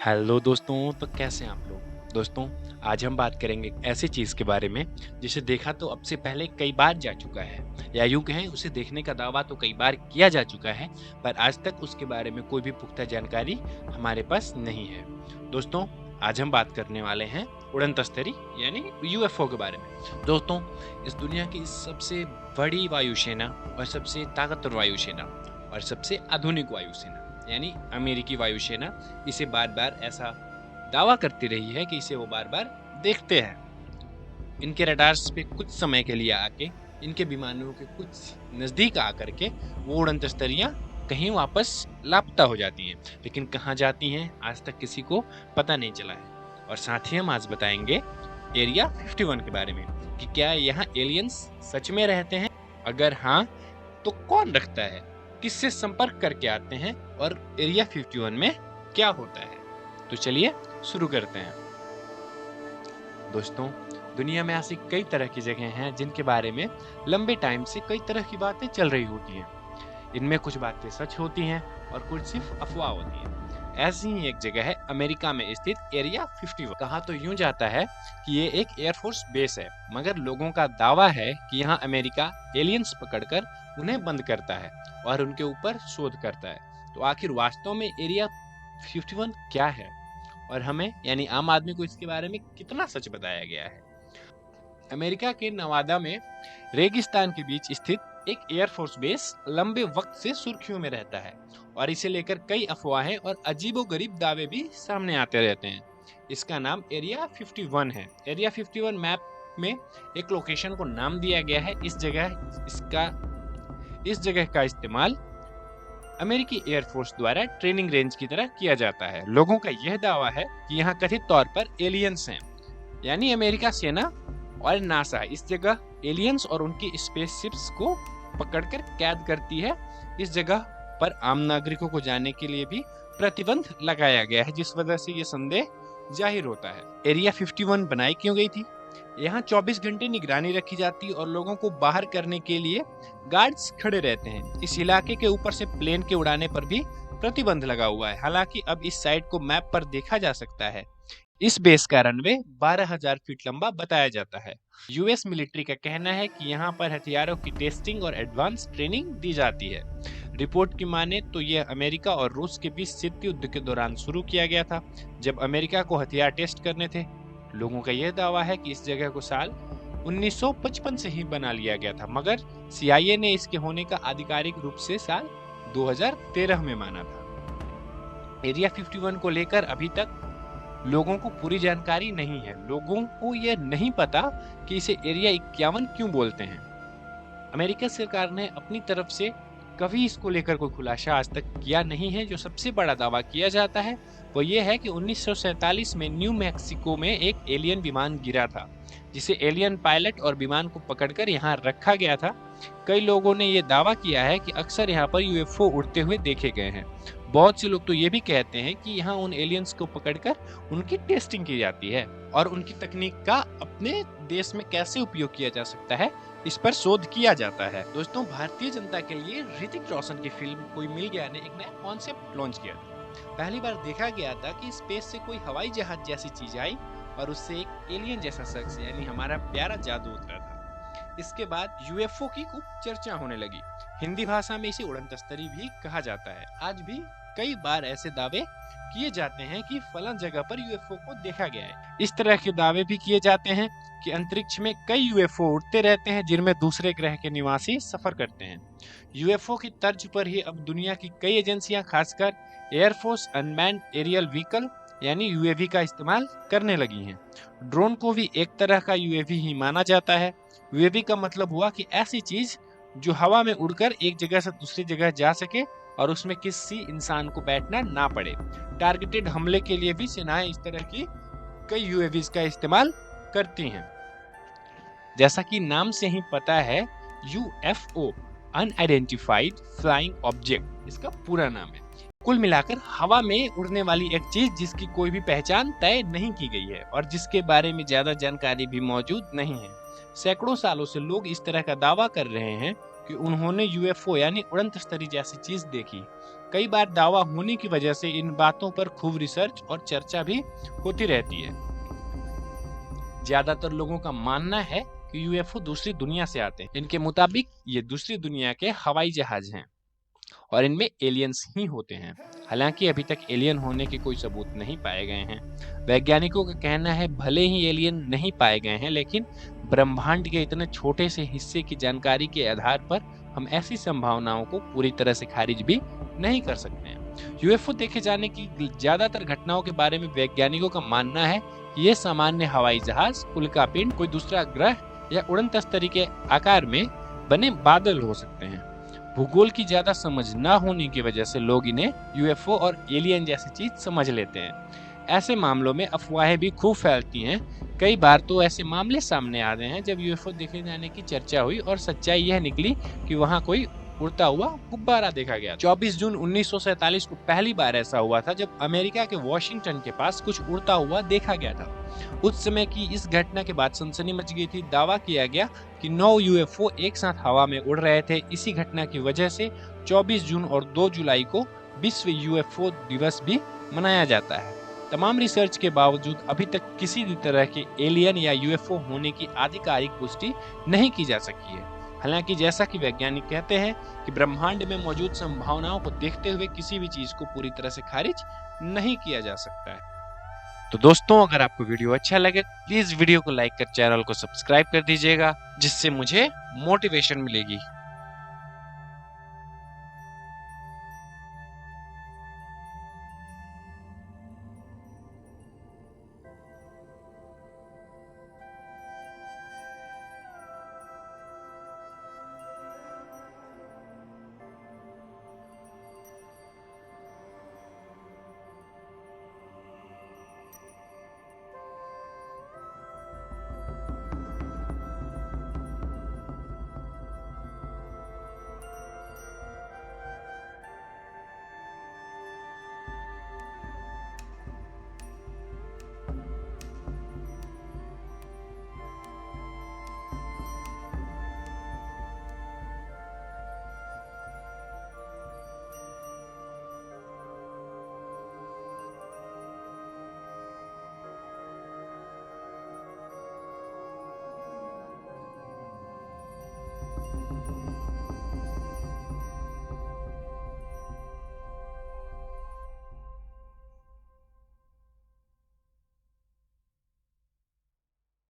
Hello दोस्तों, तो कैसे हैं आप लोग। दोस्तों, आज हम बात करेंगे एक ऐसी चीज़ के बारे में जिसे देखा तो अब से पहले कई बार जा चुका है, या यूँ कहें उसे देखने का दावा तो कई बार किया जा चुका है, पर आज तक उसके बारे में कोई भी पुख्ता जानकारी हमारे पास नहीं है। दोस्तों, आज हम बात करने वाले हैं उड़न तस्तरी यानी यूएफओ के बारे में। दोस्तों, इस दुनिया की सबसे बड़ी वायुसेना और सबसे ताकतवर वायुसेना और सबसे आधुनिक वायुसेना यानी अमेरिकी वायुसेना इसे बार बार ऐसा दावा करती रही है कि इसे वो बार बार देखते हैं। इनके रडार्स पे कुछ समय के लिए आके, इनके विमानों के कुछ नज़दीक आकर के वो उड़न तस्तरियाँ कहीं वापस लापता हो जाती हैं, लेकिन कहाँ जाती हैं आज तक किसी को पता नहीं चला है। और साथ ही हम आज बताएंगे एरिया 51 के बारे में कि क्या यहाँ एलियंस सच में रहते हैं, अगर हाँ तो कौन रखता है, किससे संपर्क करके आते हैं और एरिया 51 में क्या होता है। तो चलिए शुरू करते हैं। दोस्तों, दुनिया में ऐसी कई तरह की जगह हैं जिनके बारे में लंबे टाइम से कई तरह की बातें चल रही होती हैं। इनमें कुछ बातें सच होती हैं और कुछ सिर्फ अफवाह होती हैं। ऐसी ही एक जगह है अमेरिका में स्थित एरिया 51। कहा तो यूं जाता है कि ये एक एयरफोर्स बेस है, मगर लोगों का दावा है कि यहाँ अमेरिका एलियंस पकड़कर उन्हें बंद करता है और उनके ऊपर शोध करता है। तो आखिर वास्तव में एरिया 51 क्या है और हमें यानी आम आदमी को इसके बारे में कितना सच बताया गया है। अमेरिका के नवादा में रेगिस्तान के बीच स्थित एक एयरफोर्स बेस लंबे वक्त से सुर्खियों में रहता है और इसे लेकर कई अफवाहें और अजीबोगरीब दावे भी सामने आते रहते हैं। इसका नाम एरिया 51 है। एरिया 51 मैप में एक लोकेशन को नाम दिया गया है। इस जगह का इस्तेमाल अमेरिकी एयरफोर्स द्वारा ट्रेनिंग रेंज की तरह किया जाता है। लोगों का यह दावा है कि यहाँ कथित तौर पर एलियंस हैं, यानी अमेरिका सेना और नासा इस जगह एलियंस और उनकी स्पेसशिप्स को पकड़कर कैद करती है। इस जगह पर आम नागरिकों को जाने के लिए भी प्रतिबंध लगाया गया है, जिस वजह से ये संदेह जाहिर होता है। एरिया 51 बनाई क्यों गई थी? यहाँ 24 घंटे निगरानी रखी जाती और लोगों को बाहर करने के लिए गार्ड्स खड़े रहते हैं। इस इलाके के ऊपर से प्लेन के उड़ाने पर भी प्रतिबंध लगा हुआ है। हालांकि अब इस साइट को मैप पर देखा जा सकता है। इस बेस का रनवे 12,000 फीट लंबा बताया जाता है। यूएस मिलिट्री का कहना है कि यहाँ पर हथियारों की टेस्टिंग और एडवांस ट्रेनिंग दी जाती है। रिपोर्ट की माने तो यह अमेरिका और रूस के बीच शीत युद्ध के दौरान शुरू किया गया था, जब अमेरिका को हथियार टेस्ट करने थे। लोगों का यह दावा है कि इस जगह को साल 1955 से ही बना लिया गया था, मगर CIA ने इसके होने का आधिकारिक रूप से साल 2013 में माना था। एरिया 51 को लेकर अभी तक लोगों को पूरी जानकारी नहीं है। लोगों को यह नहीं पता कि इसे एरिया 51 क्यों बोलते हैं। अमेरिका सरकार ने अपनी तरफ से कभी इसको लेकर कोई खुलासा आज तक किया नहीं है। जो सबसे बड़ा दावा किया जाता है वो ये है कि 1947 में न्यू मैक्सिको में एक एलियन विमान गिरा था, जिसे एलियन पायलट और विमान को पकड़कर यहाँ रखा गया था। कई लोगों ने यह दावा किया है कि अक्सर यहाँ पर यूएफओ उड़ते हुए देखे गए हैं। बहुत से लोग तो ये भी कहते हैं कि यहाँ उन एलियंस को पकड़कर उनकी टेस्टिंग की जाती है और उनकी तकनीक का अपने देश में कैसे उपयोग किया जा सकता है, इस पर शोध किया जाता है। दोस्तों, भारतीय जनता के लिए ऋतिक रोशन की फिल्म कोई मिल गया ने एक नया कॉन्सेप्ट लॉन्च किया था। पहली बार देखा गया था कि स्पेस से कोई हवाई जहाज जैसी चीज आई और उससे एक एलियन जैसा शख्स यानी हमारा प्यारा जादू उतरा था। इसके बाद यूएफओ की खूब चर्चा होने लगी। हिंदी भाषा में इसे उड़न तस्तरी भी कहा जाता है। आज भी कई बार ऐसे दावे किए जाते हैं कि फलां जगह पर यूएफओ को देखा गया है। इस तरह के दावे भी किए जाते हैं कि अंतरिक्ष में कई यूएफओ उड़ते रहते हैं, जिनमें दूसरे ग्रह के निवासी सफर करते हैं। यूएफओ की तर्ज पर ही अब दुनिया की कई एजेंसियां, खासकर एयरफोर्स अनमैन्ड एरियल व्हीकल यानी यूएवी का इस्तेमाल करने लगी हैं। ड्रोन को भी एक तरह का यूएवी ही माना जाता है। यूएवी का मतलब हुआ कि ऐसी चीज जो हवा में उड़कर एक जगह से दूसरी जगह जा सके और उसमें किसी इंसान को बैठना ना पड़े। टारगेटेड हमले के लिए भी सेनाएं इस तरह की कई यूएवीज का इस्तेमाल करती हैं। जैसा कि नाम से ही पता है, यूएफओ अनआइडेंटिफाइड फ्लाइंग ऑब्जेक्ट इसका पूरा नाम है। कुल मिलाकर हवा में उड़ने वाली एक चीज जिसकी कोई भी पहचान तय नहीं की गई है और जिसके बारे में ज्यादा जानकारी भी मौजूद नहीं है। सैकड़ों सालों से लोग इस तरह का दावा कर रहे हैं कि उन्होंने यूएफओ यानी उड़न तस्तरी जैसी चीज देखी, कई बार दावा होने की वजह से इन बातों पर खूब रिसर्च और चर्चा भी होती रहती है। ज्यादातर लोगों का मानना है कि यूएफओ दूसरी दुनिया से आते हैं। इनके मुताबिक ये दूसरी दुनिया के हवाई जहाज हैं और इनमें एलियंस ही होते हैं। हालांकि अभी तक एलियन होने के कोई सबूत नहीं पाए गए हैं। वैज्ञानिकों का कहना है भले ही एलियन नहीं पाए गए हैं, लेकिन ब्रह्मांड के इतने छोटे से हिस्से की जानकारी के आधार पर हम ऐसी संभावनाओं को पूरी तरह से खारिज भी नहीं कर सकते हैं। यूएफओ देखे जाने की ज्यादातर घटनाओं के बारे में वैज्ञानिकों का मानना है कि ये सामान्य हवाई जहाज, उल्कापिंड, कोई दूसरा ग्रह या उड़न तस्तरी के आकार में बने बादल हो सकते हैं। भूगोल की ज्यादा समझ न होने की वजह से लोग इन्हें यूएफओ और एलियन जैसी चीज समझ लेते हैं। ऐसे मामलों में अफवाहें भी खूब फैलती हैं। कई बार तो ऐसे मामले सामने आ रहे हैं जब यूएफओ देखे जाने की चर्चा हुई और सच्चाई यह निकली कि वहां कोई उड़ता हुआ गुब्बारा देखा गया। 24 जून 1947 को पहली बार ऐसा हुआ था जब अमेरिका के वॉशिंगटन के पास कुछ उड़ता हुआ देखा गया था। उस समय की इस घटना के बाद सनसनी मच गई थी। दावा किया गया कि 9 यूएफओ एक साथ हवा में उड़ रहे थे। इसी घटना की वजह से 24 जून और 2 जुलाई को विश्व यूएफओ दिवस भी मनाया जाता है। तमाम रिसर्च के बावजूद अभी तक किसी भी तरह के एलियन या यूएफओ होने की आधिकारिक पुष्टि नहीं की जा सकी है। हालांकि जैसा कि वैज्ञानिक कहते हैं कि ब्रह्मांड में मौजूद संभावनाओं को देखते हुए किसी भी चीज को पूरी तरह से खारिज नहीं किया जा सकता है। तो दोस्तों, अगर आपको वीडियो अच्छा लगे प्लीज वीडियो को लाइक कर चैनल को सब्सक्राइब कर दीजिएगा, जिससे मुझे मोटिवेशन मिलेगी।